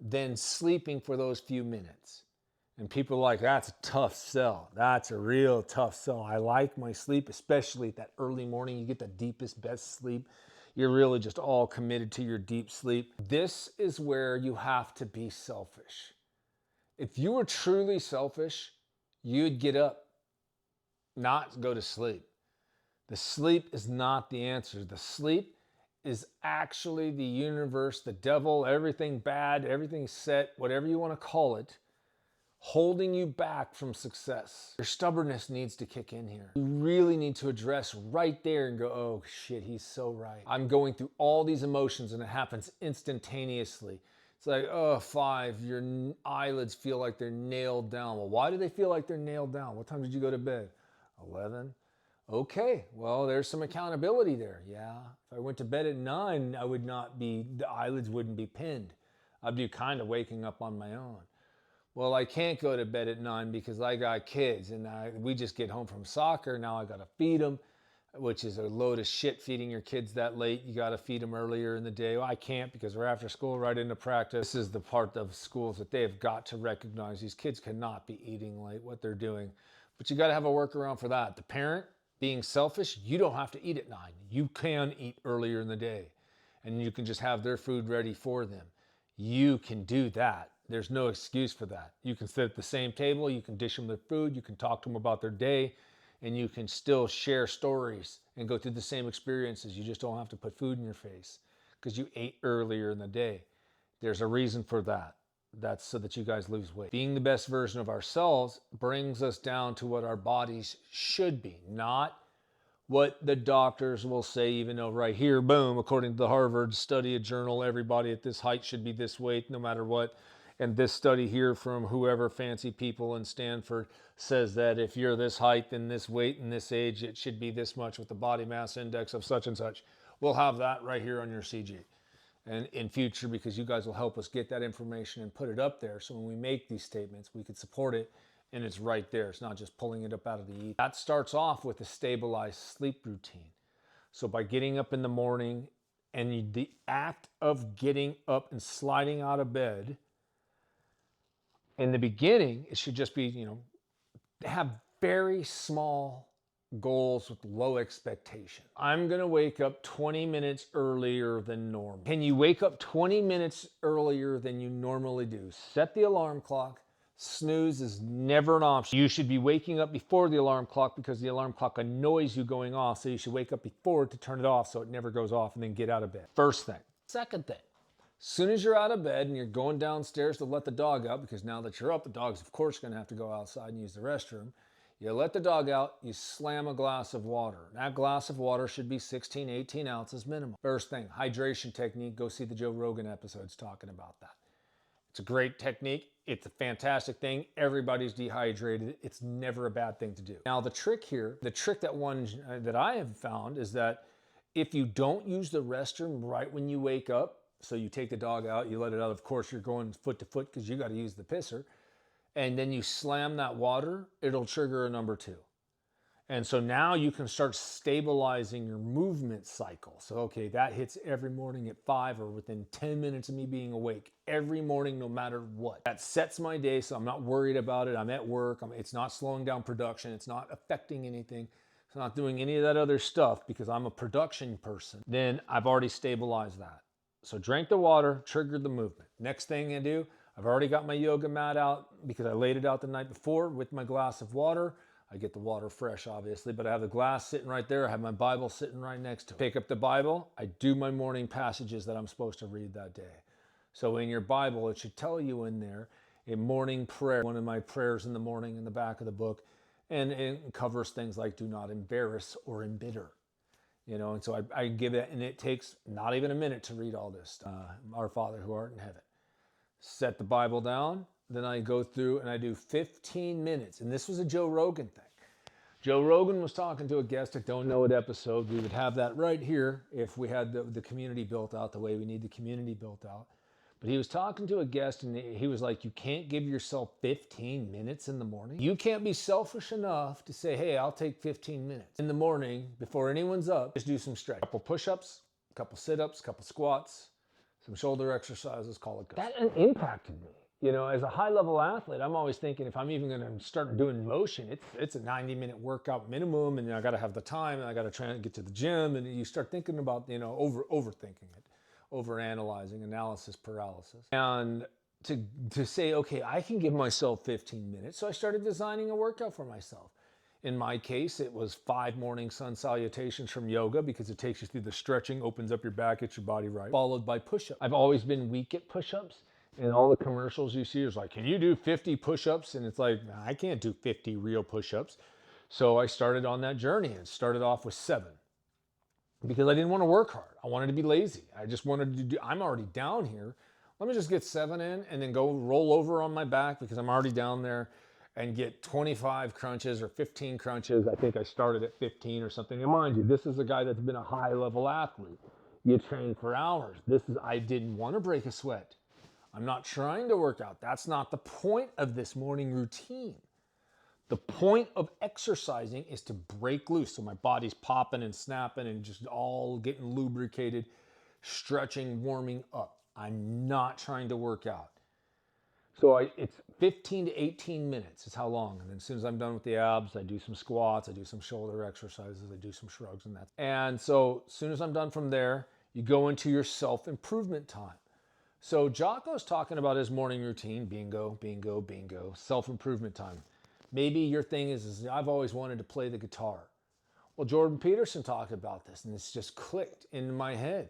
than sleeping for those few minutes. And people are like, that's a tough sell. That's a real tough sell. I like my sleep, especially at that early morning. You get the deepest, best sleep. You're really just all committed to your deep sleep. This is where you have to be selfish. If you were truly selfish, you'd get up, not go to sleep. The sleep is not the answer. The sleep is actually the universe, the devil, everything bad, everything set, whatever you want to call it, holding you back from success. Your stubbornness needs to kick in here. You really need to address right there and go, oh shit, he's so right. I'm going through all these emotions and it happens instantaneously. It's like, oh, 5, your eyelids feel like they're nailed down. Well, why do they feel like they're nailed down? What time did you go to bed? 11. Okay, well, there's some accountability there. Yeah, if I went to bed at 9, the eyelids wouldn't be pinned. I'd be kind of waking up on my own. Well, I can't go to bed at 9 because I got kids and we just get home from soccer. Now I got to feed them, which is a load of shit feeding your kids that late. You got to feed them earlier in the day. Well, I can't because we're after school right into practice. This is the part of schools that they have got to recognize. These kids cannot be eating late, what they're doing. But you got to have a workaround for that. The parent, being selfish, you don't have to eat at 9. You can eat earlier in the day and you can just have their food ready for them. You can do that. There's no excuse for that. You can sit at the same table, you can dish them their food, you can talk to them about their day, and you can still share stories and go through the same experiences. You just don't have to put food in your face because you ate earlier in the day. There's a reason for that. That's so that you guys lose weight. Being the best version of ourselves brings us down to what our bodies should be, not what the doctors will say, even though right here, boom, according to the Harvard study, a journal, everybody at this height should be this weight no matter what. And this study here from whoever fancy people in Stanford says that if you're this height and this weight and this age, it should be this much with the body mass index of such and such. We'll have that right here on your CG. And in future, because you guys will help us get that information and put it up there. So when we make these statements, we can support it and it's right there. It's not just pulling it up out of the ether. That starts off with a stabilized sleep routine. So by getting up in the morning and the act of getting up and sliding out of bed, in the beginning, it should just be, have very small goals with low expectation. I'm gonna wake up 20 minutes earlier than normal. Can you wake up 20 minutes earlier than you normally do? Set the alarm clock. Snooze is never an option. You should be waking up before the alarm clock because the alarm clock annoys you going off, so you should wake up before to turn it off so it never goes off and then get out of bed. First thing. Second thing. As soon as you're out of bed and you're going downstairs to let the dog out, because now that you're up, the dog's of course gonna have to go outside and use the restroom. You let the dog out, you slam a glass of water. That glass of water should be 16, 18 ounces minimum. First thing, hydration technique, go see the Joe Rogan episodes talking about that. It's a great technique. It's a fantastic thing. Everybody's dehydrated. It's never a bad thing to do. Now the trick here, that I have found is that if you don't use the restroom right when you wake up, So you take the dog out, you let it out. Of course, you're going foot to foot because you got to use the pisser. And then you slam that water, it'll trigger a number 2. And so now you can start stabilizing your movement cycle. So, okay, that hits every morning at 5 or within 10 minutes of me being awake every morning, no matter what. That sets my day, so I'm not worried about it. I'm at work. It's not slowing down production. It's not affecting anything. It's not doing any of that other stuff because I'm a production person. Then I've already stabilized that. So drank the water, triggered the movement. Next thing I do, I've already got my yoga mat out because I laid it out the night before with my glass of water. I get the water fresh, obviously, but I have the glass sitting right there. I have my Bible sitting right next to it. Pick up the Bible. I do my morning passages that I'm supposed to read that day. So in your Bible, it should tell you in there a morning prayer, one of my prayers in the morning in the back of the book, and it covers things like do not embarrass or embitter. And so I give it, and it takes not even a minute to read all this. Our Father who art in heaven. Set the Bible down. Then I go through and I do 15 minutes. And this was a Joe Rogan thing. Joe Rogan was talking to a guest. I don't know what episode. We would have that right here if we had the community built out the way we need the community built out. But he was talking to a guest and he was like, you can't give yourself 15 minutes in the morning. You can't be selfish enough to say, hey, I'll take 15 minutes in the morning before anyone's up. Just do some stretch. A couple push-ups, a couple sit-ups, a couple squats, some shoulder exercises, call it good. That impacted me. As a high-level athlete, I'm always thinking if I'm even going to start doing motion, it's a 90-minute workout minimum, and I got to have the time, and I got to try and get to the gym, and you start thinking about, overthinking it, overanalyzing, analysis paralysis. And to say, okay, I can give myself 15 minutes, so I started designing a workout for myself. In my case, it was 5 morning sun salutations from yoga because it takes you through the stretching, opens up your back, gets your body right, followed by push-ups. I've always been weak at push-ups. And all the commercials you see is like, can you do 50 push-ups? And it's like, I can't do 50 real push-ups. So I started on that journey and started off with 7 because I didn't want to work hard. I wanted to be lazy. I just wanted to do, I'm already down here. Let me just get 7 in and then go roll over on my back because I'm already down there and get 25 crunches or 15 crunches. I think I started at 15 or something. And mind you, this is a guy that's been a high-level athlete. You train for hours. I didn't want to break a sweat. I'm not trying to work out. That's not the point of this morning routine. The point of exercising is to break loose. So my body's popping and snapping and just all getting lubricated, stretching, warming up. I'm not trying to work out. So it's 15 to 18 minutes is how long. And then as soon as I'm done with the abs, I do some squats, I do some shoulder exercises, I do some shrugs and that. And so as soon as I'm done from there, you go into your self-improvement time. So Jocko's talking about his morning routine, bingo, bingo, bingo, self-improvement time. Maybe your thing is I've always wanted to play the guitar. Well, Jordan Peterson talked about this and it's just clicked into my head.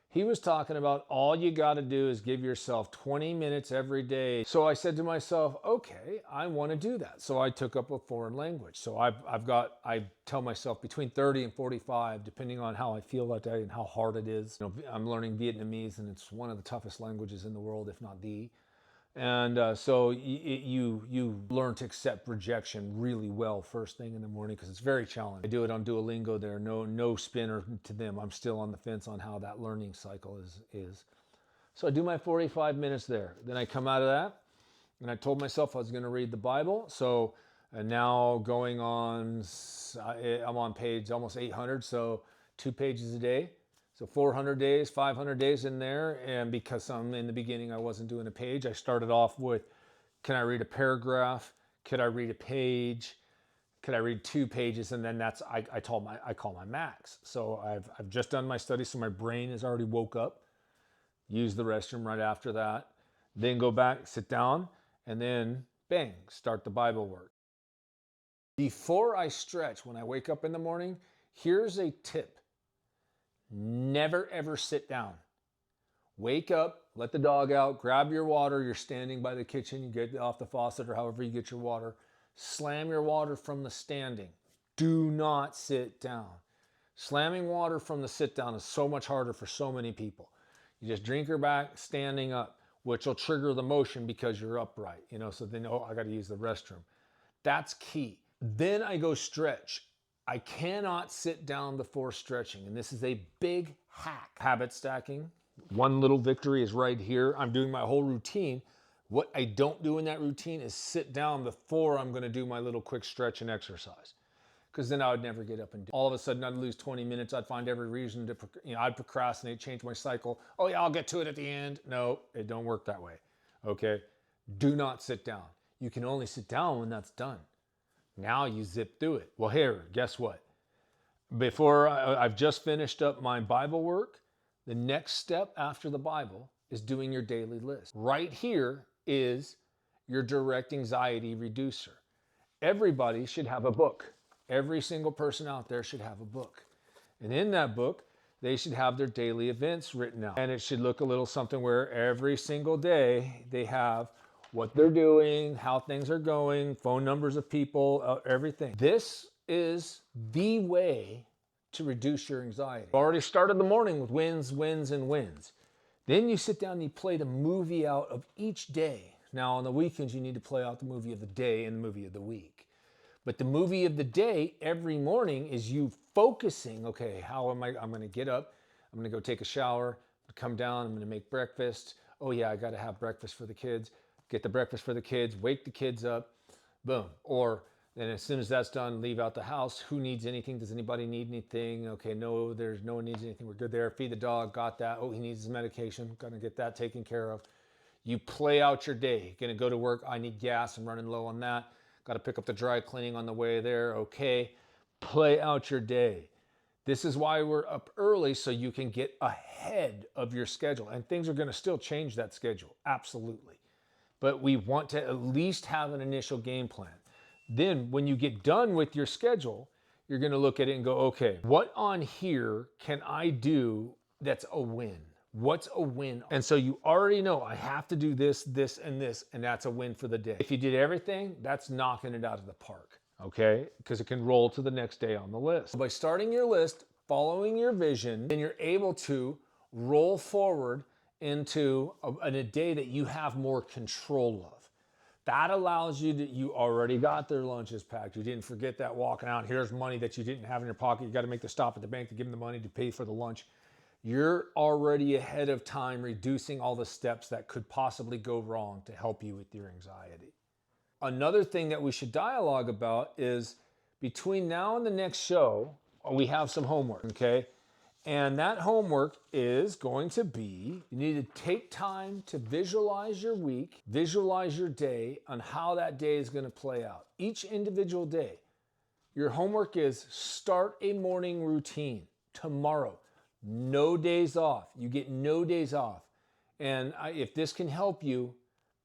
He was talking about all you got to do is give yourself 20 minutes every day. So I said to myself, okay, I want to do that. So I took up a foreign language. So I tell myself between 30 and 45, depending on how I feel that day and how hard it is. I'm learning Vietnamese and it's one of the toughest languages in the world, if not the. And so you learn to accept rejection really well first thing in the morning because it's very challenging. I do it on Duolingo there, no spinner to them. I'm still on the fence on how that learning cycle is. So I do my 45 minutes there. Then I come out of that and I told myself I was going to read the Bible. So now going on, I'm on page almost 800, so 2 pages a day. So 400 days, 500 days in there. And because in the beginning I wasn't doing a page, I started off with, can I read a paragraph? Could I read a page? Could I read 2 pages? And then that's, I call my max. So I've just done my study. So my brain is already woke up, use the restroom right after that, then go back, sit down, and then bang, start the Bible work. Before I stretch, when I wake up in the morning, here's a tip. Never ever sit down. Wake up, let the dog out, grab your water. You're standing by the kitchen, you get off the faucet or however you get your water. Slam your water from the standing. Do not sit down. Slamming water from the sit down is so much harder for so many people. You just drink her back standing up, which will trigger the motion because you're upright. So then, I got to use the restroom. That's key. Then I go stretch. I cannot sit down before stretching, and this is a big hack. Habit stacking, One little victory is right here. I'm doing my whole routine. What I don't do in that routine is sit down before I'm going to do my little quick stretch and exercise. Because then I would never get up and do it. All of a sudden I'd lose 20 minutes. I'd find every reason to, I'd procrastinate, change my cycle. Oh yeah, I'll get to it at the end. No, it don't work that way. Okay? Do not sit down. You can only sit down when that's done. Now you zip through it. Well, here, guess what? Before I've just finished up my Bible work, the next step after the Bible is doing your daily list. Right here is your direct anxiety reducer. Everybody should have a book. Every single person out there should have a book. And in that book, they should have their daily events written out. And it should look a little something where every single day they have what they're doing, how things are going, phone numbers of people, everything. This is the way to reduce your anxiety. You already started the morning with wins, wins, and wins. Then you sit down and you play the movie out of each day. Now on the weekends, you need to play out the movie of the day and the movie of the week. But the movie of the day every morning is you focusing, okay, I'm going to get up, I'm going to go take a shower, come down, I'm going to make breakfast. Oh yeah, I got to have breakfast for the kids. Get the breakfast for the kids, wake the kids up, boom. Or then as soon as that's done, leave out the house. Who needs anything? Does anybody need anything? Okay, no one needs anything. We're good there. Feed the dog, got that. Oh, he needs his medication. Gonna get that taken care of. You play out your day. Gonna go to work. I need gas. I'm running low on that. Got to pick up the dry cleaning on the way there. Okay, play out your day. This is why we're up early, so you can get ahead of your schedule. And things are gonna still change that schedule, absolutely. But we want to at least have an initial game plan. Then when you get done with your schedule, you're gonna look at it and go, okay, what on here can I do that's a win? What's a win? And so you already know I have to do this, this, and this, and that's a win for the day. If you did everything, that's knocking it out of the park, okay? Because it can roll to the next day on the list. By starting your list, following your vision, then you're able to roll forward into a day that you have more control of. That allows you you already got their lunches packed. You didn't forget that walking out. Here's money that you didn't have in your pocket. You got to make the stop at the bank to give them the money to pay for the lunch. You're already ahead of time reducing all the steps that could possibly go wrong to help you with your anxiety. Another thing that we should dialogue about is between now and the next show, we have some homework, okay? And that homework is going to be, you need to take time to visualize your week, visualize your day, on how that day is going to play out. Each individual day. Your homework is start a morning routine tomorrow. No days off. You get no days off. And if this can help you,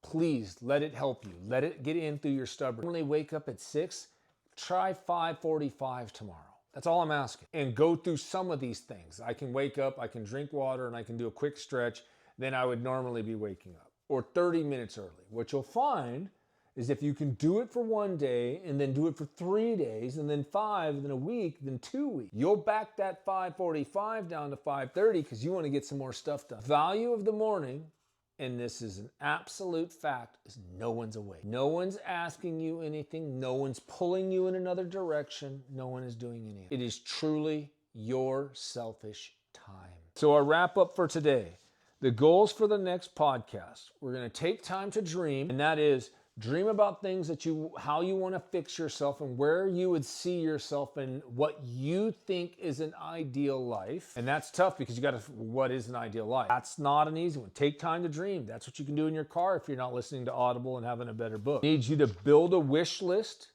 please let it help you. Let it get in through your stubborn. Normally wake up at 6, try 5:45 tomorrow. That's all I'm asking. And go through some of these things. I can wake up, I can drink water, and I can do a quick stretch. Then I would normally be waking up. Or 30 minutes early. What you'll find is if you can do it for one day, and then do it for 3 days, and then 5, and then a week, then 2 weeks, you'll back that 5:45 down to 5:30 because you want to get some more stuff done. Value of the morning, and this is an absolute fact, is no one's awake. No one's asking you anything. No one's pulling you in another direction. No one is doing anything. It is truly your selfish time. So our wrap up for today, the goals for the next podcast, we're going to take time to dream, and that is dream about things that how you want to fix yourself and where you would see yourself and what you think is an ideal life. And that's tough because you got to, what is an ideal life? That's not an easy one. Take time to dream. That's what you can do in your car if you're not listening to Audible and having a better book. I need you to build a wish list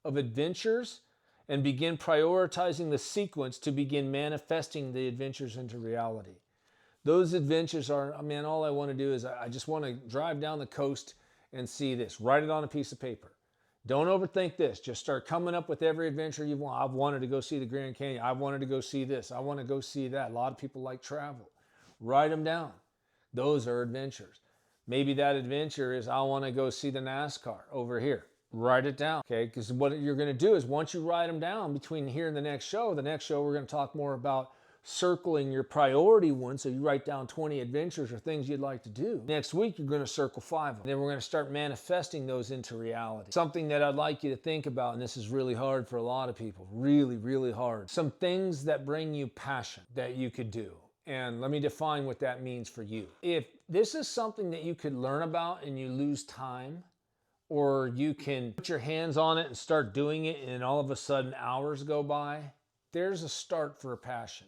of adventures and begin prioritizing the sequence to begin manifesting the adventures into reality. Those adventures are, man, all I want to do is I just want to drive down the coast and see this. Write it on a piece of paper. Don't overthink this. Just start coming up with every adventure you want. I've wanted to go see the Grand Canyon. I've wanted to go see this. I want to go see that. A lot of people like travel. Write them down. Those are adventures. Maybe that adventure is I want to go see the NASCAR over here. Write it down, okay? Because what you're going to do is once you write them down between here and the next show we're going to talk more about circling your priority one, so you write down 20 adventures or things you'd like to do. Next week, you're going to circle 5 of them. Then we're going to start manifesting those into reality. Something that I'd like you to think about, and this is really hard for a lot of people, really, really hard. Some things that bring you passion that you could do. And let me define what that means for you. If this is something that you could learn about and you lose time, or you can put your hands on it and start doing it and all of a sudden hours go by, there's a start for a passion.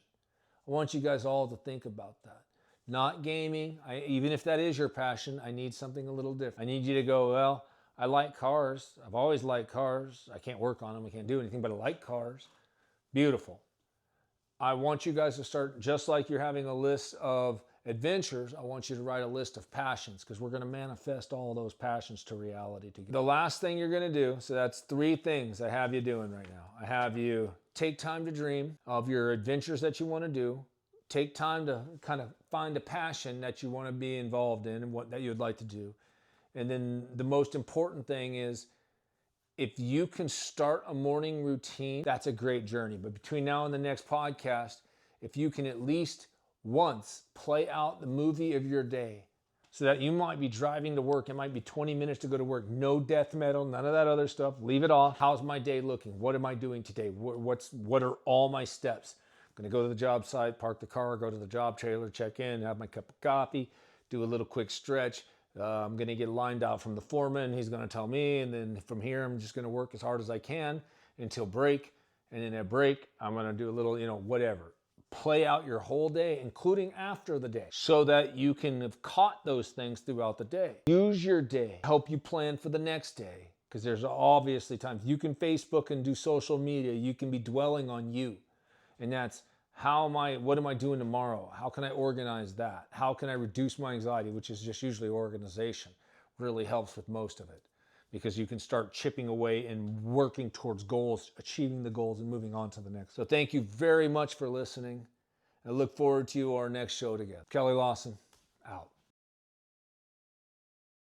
I want you guys all to think about that. Not gaming, even if that is your passion, I need something a little different. I need you to go, well, I like cars. I've always liked cars. I can't work on them. I can't do anything, but I like cars. Beautiful. I want you guys to start, just like you're having a list of adventures, I want you to write a list of passions, because we're going to manifest all those passions to reality together. The last thing you're going to do, so that's 3 things I have you doing right now. I have you take time to dream of your adventures that you want to do. Take time to kind of find a passion that you want to be involved in and what that you would like to do. And then the most important thing is, if you can start a morning routine, that's a great journey. But between now and the next podcast, if you can at least once play out the movie of your day, so that you might be driving to work, it might be 20 minutes to go to work, no death metal, none of that other stuff, leave it off. How's my day looking? What am I doing today? What are all my steps? I'm gonna go to the job site, park the car, go to the job trailer, check in, have my cup of coffee, do a little quick stretch. I'm gonna get lined out from the foreman, he's gonna tell me, and then from here I'm just gonna work as hard as I can until break, and then at break I'm gonna do a little, whatever. Play out your whole day, including after the day, so that you can have caught those things throughout the day. Use your day, help you plan for the next day, because there's obviously times you can Facebook and do social media, you can be dwelling on you, and that's what am I doing tomorrow? How can I organize that? How can I reduce my anxiety, which is just usually organization, really helps with most of it, because you can start chipping away and working towards goals, achieving the goals and moving on to the next. So thank you very much for listening. I look forward to our next show together. Kelly Lawson, out.